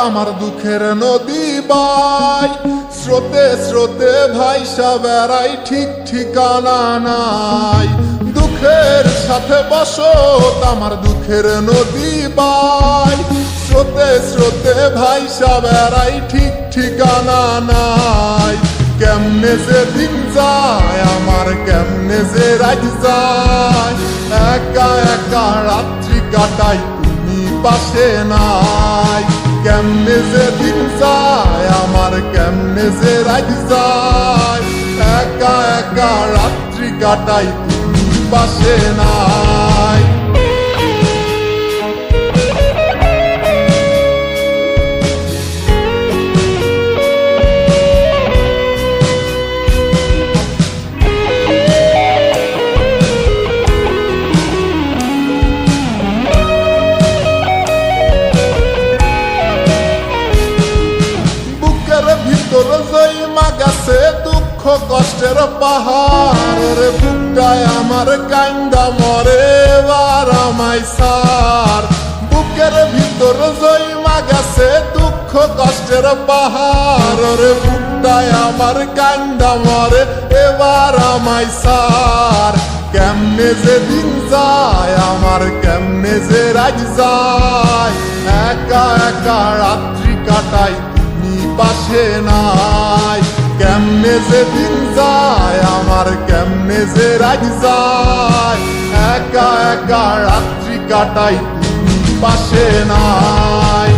আমার দুঃখের নদী বাই, স্রোতে স্রোতে ভাইসা বেড়াই, ঠিক ঠিকানা নাই। দুঃখের সাথে বসত আমার দুঃখের নদী বাই, স্রোতে স্রোতে ভাইসা বেড়াই, ঠিক ঠিকানা নাই। কেমনে যে দিন যায় আমার, কেমনে যে রাত যায়, একা একা রাত্রি কাটাই তুমি পাশে নাই। কেমনে যে দিন যায় আমার, কেমনে যে রাত যায়, একা একা রাত্রি কাটাই তুমি পাশে নাই। ভিতর জৈমা গেছে দুঃখ কষ্টের পাহাড়, রে বুকটায় আমার কান্দা মরে এবার আমায় সার। বুকের ভিতর জৈমা গেছে দুঃখ কষ্টের পাহাড়, রে বুকটায় আমার কান্দা মরে এবার আমায় সার। কেমনে যে দিন যায় আমার, কেমনে যে রাত যায়, একা একা রাত্রি কাটাই পাশে নাই। কেমনে যে দিন যায় আমার, কেমনে যে রাত যায়, একা একা রাত্রি কাটাই তুমি পাশে নাই।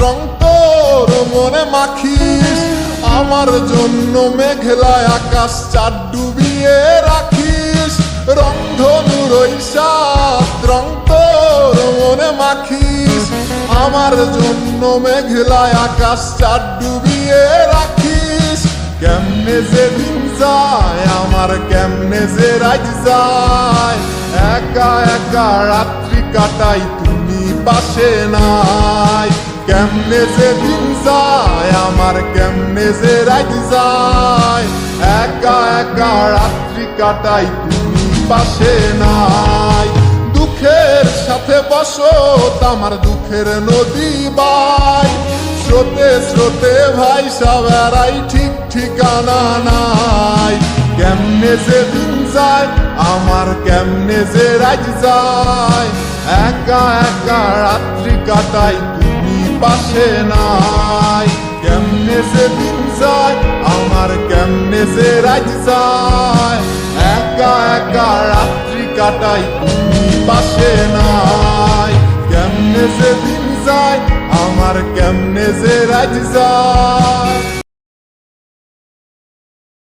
রং তোর মনে মাখিস, আমার জন্য মেঘলা আকাশ চাঁদ ডুবিয়ে রাখিস। রংধনুর ওই সাত রং তোর মনে মাখিস, আমার জন্য মেঘলা আকাশ চাঁদ ডুবিয়ে রাখিস। কেমনে যে দিন যায় আমার, কেমনে যে রাত যায়, একা একা রাত্রি কাটাই তুমি পাশে নাই। কেমনে যে দিন যায় আমার, কেমনে যে রাত যায়, একা একা রাত্রি কাটাই তুমি পাশে নাই। দুঃখের সাথে বসত আমার দুঃখের নদী বাই, স্রোতে স্রোতে ভাইসা বেড়াই, ঠিক ঠিকানা নাই। কেমনে যে দিন যায় আমার, কেমনে যে রাত যায়, একা একা রাত্রি কাটাই তুমি পাশে নাই। কেমনে যে দিন যায় আমার, কেমনে যে রাত যায়, একা একা রাত্রি কাটাই তুমি পাশে নাই। কেমনে যে দিন যায় আমার, কেমনে যে রাত যায়।